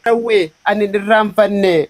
Awwe ani dirraanfanne.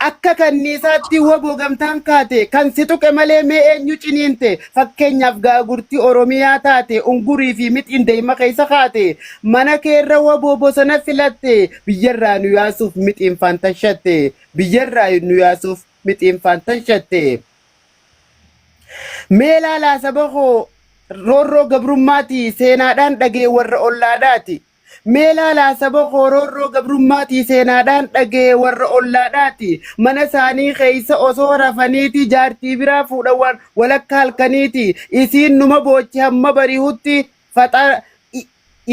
Akka kanniisaatti waboo gamtaan kaate kan si tuqe malee mee eenyu ciniinte fakkeenyaaf gaagurtii Oromiyaa taate ungurii fi mixinde hima keessa kaate mana keerra waboo bosona filatte biyyarraa nu yaasuuf mixiinfaan tashatte biyyarraa nu yaasuuf mixiinfaan tashatte mee laalaa saba koo roorroo gabrummaati seenaadhaan dhagee warra ollaadhaati. Meelaalaa saba hororroo gabrummaati seenaadhaan dhagee warra ollaadhaati mana isaanii keessa osoo rafaniiti jaartii biraa fuudhan walakka halkaniiti isiin numa boochi hamma bari'utti faxara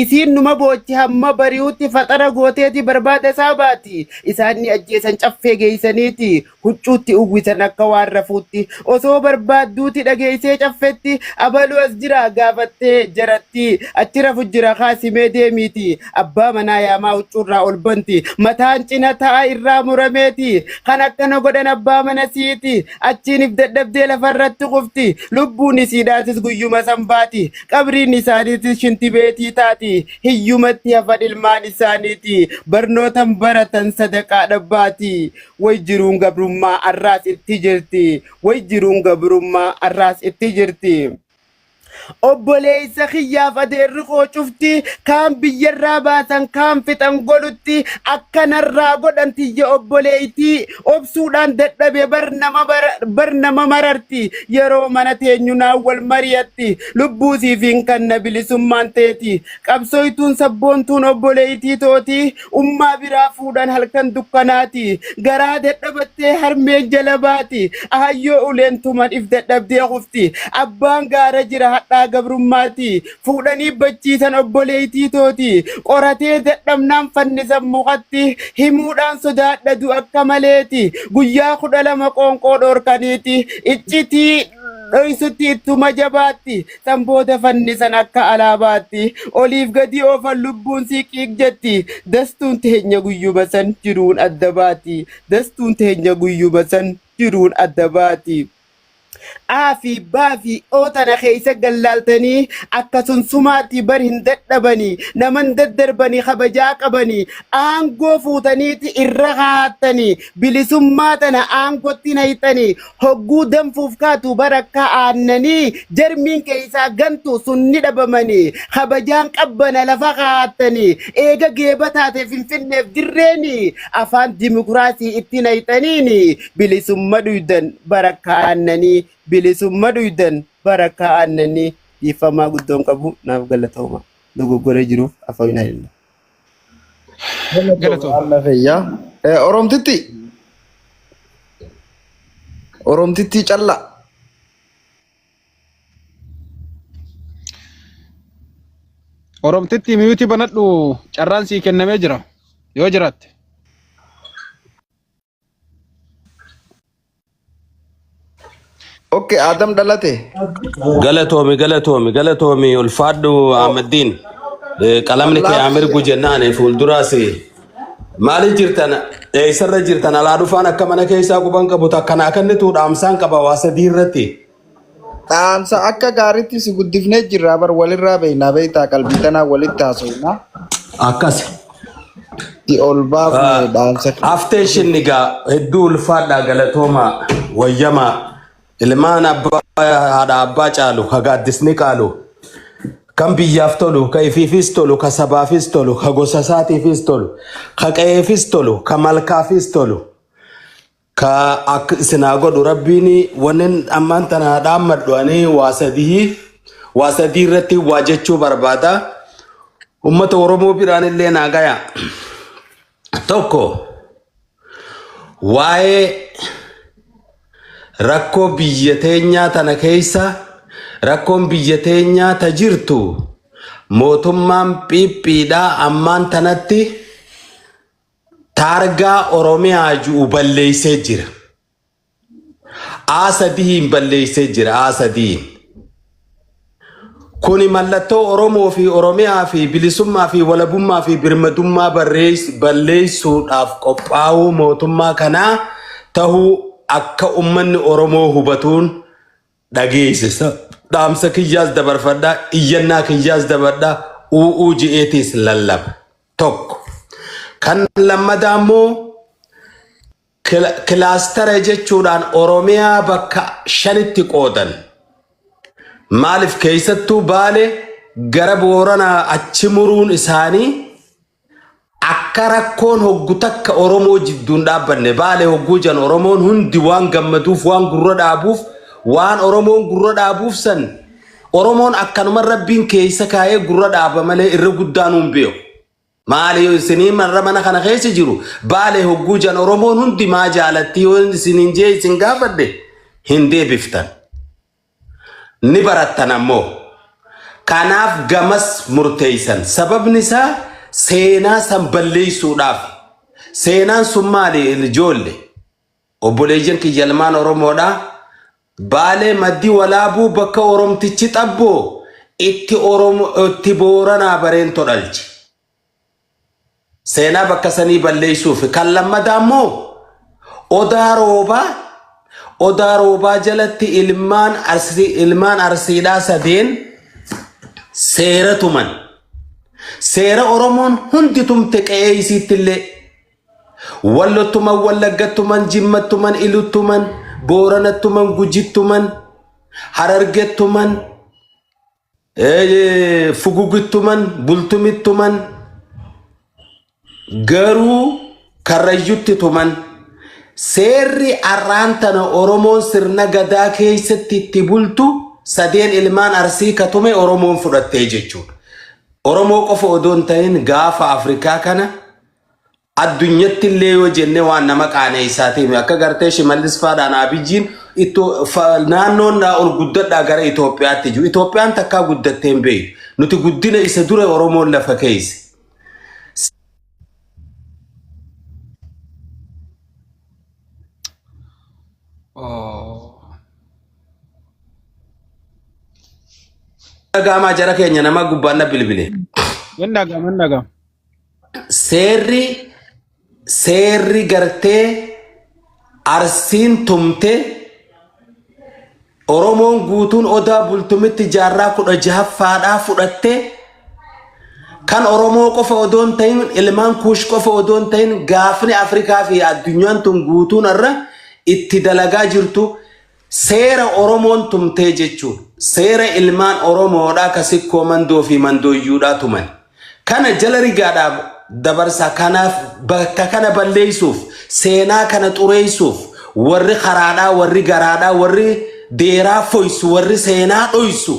isiin numa boochi hamma bari'utti faxara gooteeti barbaada isaa baati isaan ni ajjeesan caffee geeysaniiti huccuutti uwwisan akka waan rafuutti osoo barbaadduuti dhageeysee caffetti abaluu as jira gaafattee jaratti achi rafu jira kaasimee deemiiti abbaa manaa yaamaa huccuurraa ol banti mataan cina ta'a irraa murameeti kan akkana godhan abbaa mana siiti achiin if dadhabdee lafarratti qufti lubbuun isiidhaatis guyyuma sanbaati qabriin isaaniitis shintibeetii taati hiyyumatti hafan ilmaan isaaniiti barnootan baratan sadaqaa dhabbaati way jiruun gabrummaa arraas itti jirti way jiruun gabrummaa arraas itti jirti. Obboleessa kiyyaaf adeerri koo cufti kaan biyyarraa baasan kaan fixan godhutti akkanarraa godhan tiyya obboleeytii obsuudhaan dadhabe bar nama mararti yeroo mana teenyunaan wal mariyatti lubbuu siifiin kanna bilisummaan teeti qabsooytuun sabboontuun obboleeytii tooti ummaa biraa fuudhan halkan dukkanaati garaa dadhabattee harmeen jala baati ahayyoo uleentuman if dadhabdee kufti abbaan gaara jira hadhaa gabrummaati fuudhanii bachiisan obboleeytii tooti qoratee dadhabnaan fannisan mukatti himuudhaan sodaadhadu akka maleeti guyyaa 12 qoonqoo dhorkaniiti iccitii dhoysutti ittuma jabaatti sanboota fannisan akka alaabaatti oliif gadi oofan lubbuun siiqiiq jetti dastuun teenya guyyuma san jiruun adda baati dastuun teenya guyyuma san jiruun adda baati. Aafi baafi ootana keessa gallaaltanii akkasuma sumaatti bar hin dadhabanii naman daddarbanii kabajaa qabanii aangoo fuutaniiti irra haattanii bilisummaa tana aangootti nayxanii hogguu danfuuf kaatu barakka aannanii jarmiin keessaa gantu sunni dhabamanii kabajaan qabbana lafa haattanii eega geeba taate finfinneef dirreeni afaan dimokiraasii itti nayxaniini bilisummaa dhuydan barakka aannanii. Bilisummaa dhuydan barakka aannanii dhiifamaa guddoon qabu naaf galatooma dogoggoree jiruuf afaan ilaalina. Galatooma fayyaa Oromtitti calla. Oromtitti miyuuti banadhu carraan sii kennamee jira yoo jiraatte. Okay, Adam dalate. Galatomi ulfaadhu Ahmeddiin qalamni kee Amir Gujennaan fuulduraasi maali jirtan eessarra jirtan alaa dhufaan akka mana keessaa quban qabu takkana akkannitu dhaamsaan qaba waa sadii irratti. Dhaamsa akka gaariitti si guddifnee jirra bar walirraa beeynaa beeytaa qalbii tanaa walitti haasofnaa. Akkas. Di ol baafne dhaamsa. Haftee shinnigaa hedduu ulfaadhaa galatooma wayyamaa. Ilmaan abbaa haadha abbaa caalu ka gaaddisni qaalu kan biyyaaf tolu ka ifiifis tolu ka sabaafis tolu ka gosa isaatiifis tolu ka qe'eefis tolu ka malkaafis tolu ka akka isinaa godhu rabbiin wanneen ammaan tana dhaammadhu ani waa sadii irratti waa jechuu barbaada ummata Oromoo biraan illee naa gaya tokko waa'ee rakkoo biyya teenyaa tana keessa rakkoon biyya teenyaa ta jirtu mootummaan phiphiidhaa ammaan tanatti taargaa Oromiyaa ji'u balleeysee jira. Asadiin balleeysee jira asadiin. Kuni mallattoo Oromoo fi Oromiyaa fi bilisummaa fi walabummaa fi birmadummaa balleessuudhaaf qophaa'uu mootummaa kanaa tahuu akka ummanni Oromoo hubatuun dhageessisa. Dhaamsa kiyyaas dabarfadhaa, iyyannaa kiyyaas dabadhaa, u'uu ji'eetiis lallaba. Tokko. Kan lammadaa immoo kilaastara jechuudhaan Oromiyaa bakka 5tti qoodan. Maaliif keessattuu Baalee gara Booranaa achi muruun isaanii akka rakkoon hoggu takka Oromoo jidduun dhaabbanne. Baalee hogguu jan Oromoon hundi waan gammaduuf waan gurra dhaabuuf waan Oromoon gurra dhaabuuf san Oromoon akkanuma rabbiin keessa kaayee gurra dhaaba malee irra guddaan hin beeku. Maali yoo isinii marra mana kana keessa jiru Baalee hogguu jan Oromoon hundi maa jaalatti yoo isiniin jee isin gaafadhe hin deebiftan. Ni barattan ammoo. Kanaaf gamas murteessan. Sababni isaa seenaa san balleessuudhaaf. Seenaan sun maali ijoollee? Obboleeyyan kiyyalmaan Oromoodhaa. Baalee maddii walaabuu bakka Oromtichi xabboo itti Booranaa bareen todhalchi. Seenaa bakka sanii balleessuuf. Kan lammadaa immoo Odaa roobaa jalatti ilmaan arsiidhaa sadeen seera tuman. Seera Oromoon hundi tumte qe'ee isiittillee. Wallottuman, Wallaggattuman, Jimmattuman, Iluttuman, Booranattuman, Gujittuman, Harargettuman, Fugugittuman, Bultumittuman, garuu Karrayyutti tuman. Seerri arraantana Oromoon sirna gadaa keessatti itti bultu sadeen ilmaan arsii katume Oromoon fudhattee jechuudha. Oromoo qofa odoon ta'in gaafa Afrikaa kana addunyatti illee yoo jenne waan nama qaaneessaatiin akka gartee Shimallis Faadhaan Abiyyiin naannoon ol guddadhaa gara Itoophiyaatti jiru. Itoophiyaan takkaa guddattee hin beeku. Nuti guddina isa dura Oromoon lafa keessa. Gama jara keenya nama gubbaanna bilbile. Mandagam. Seerri gartee arsiin tumte Oromoon guutuun Odaa bultumitti jaarraa 16ffaadhaa fudhatte kan Oromoo qofa odoon ta'in ilmaan Kuush qofa odoon ta'in gaafni Afrikaa fi addunyaan tun guutuun irra itti dalagaa jirtu seera Oromoon tumtee jechuudha. Seera ilmaan Oromoodhaa kasikkoo mandoo fi mandooyyuudhaa tuman. Kana jala rigaadhaaf dabarsa kanaaf bakka kana balleessuuf seenaa kana xureessuuf warri karaadhaa warri garaadhaa warri deeraa foysu warri seenaa dhoysu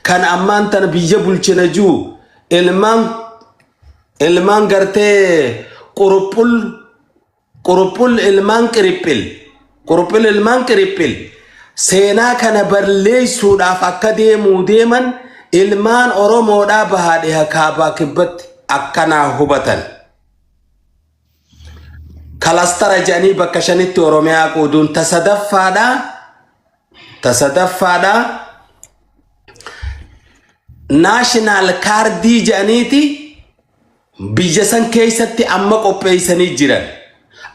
kan ammaan tana biyya bulchina jiru ilmaan gartee quruphul ilmaan qiriphil seenaa kana balleessuudhaaf akka deeman ilmaan Oromoodhaa bahaadhe kaabaa kibbatti akkanaa hubatan. Kalastara jedhanii bakka 5tti Oromiyaa qooduun tasadaffaadhaa naashinaal kaardii jedhaniiti biyya san keessatti amma qopheessanii jiran.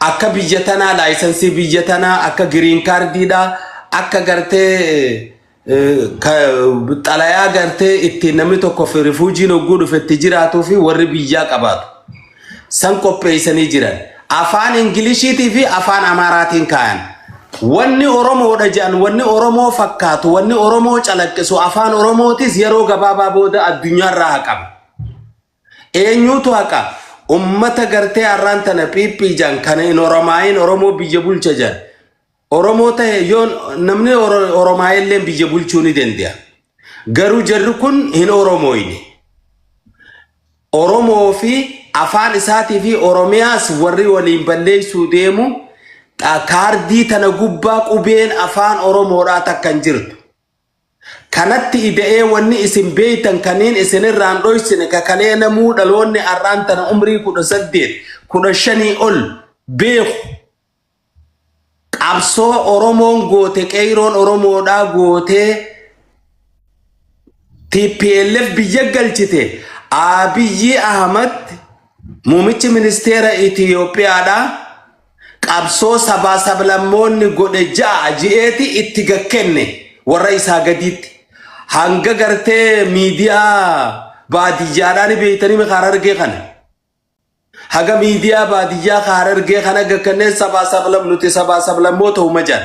Akka biyya tanaa laayisansii biyya tanaa akka giriin kaardiidhaa akka gartee xalayaa gartee itti namni tokko fi rifuujiin hogguu dhufetti jiraatuu fi warri biyyaa qabaatu. San qopheessanii jiran. Afaan Ingiliishiitii fi afaan Amaaraatiin kaayan. Wanni Oromoodha jedhan wanni Oromoo fakkaatu wanni Oromoo calaqqisu afaan Oromootis yeroo gabaabaa booda addunyaarraa haqama. Eenyuutu haqa? Ummata gartee arraan tana piippii jan kana hin Oromaayin Oromoo biyya bulcha jan. Oromoo ta'e yoon namni Oromaayillee biyya bulchuu ni danda'a. Garuu jarri kun hin Oromooyne. Oromoo fi afaan isaatii fi Oromiyaas warri waliin balleessuu deemu kaardii tana gubbaa qubeen afaan Oromoodhaa takkan jirtu. Kanatti ida'ee wanni isin beeytan kaniin isinirraan dhoysine kakalee namuu dhaloonni arraan tana umrii 18 15 ol beeku. Qabsoo Oromoon goote qeeroon Oromoodhaa goote TPLF biyya galchite Abiyyi Ahmad muumichi ministeera Itiyoophiyaadhaa qabsoo sabaa sablammoonni godhe ji'eeti itti gakkenne warra isaa gadiitti hanga gartee miidiyaa baadiyyaadhaan beeytanii maqaa argee kana haga miidiyaa baadiyyaa Harargee kana gakkanneen sabaa sablam nuti sabaa sablammoota umajan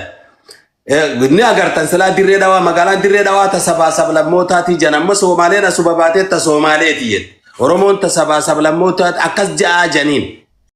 ni agartan silaa dirree dhawaa magaalaan dirree dhawaa ta sabaa sablammootaati janamma Soomaleen asuba baatee ta Soomaaleeti jedhe Oromoon ta sabaa sablammootaati akkas ja'a janiin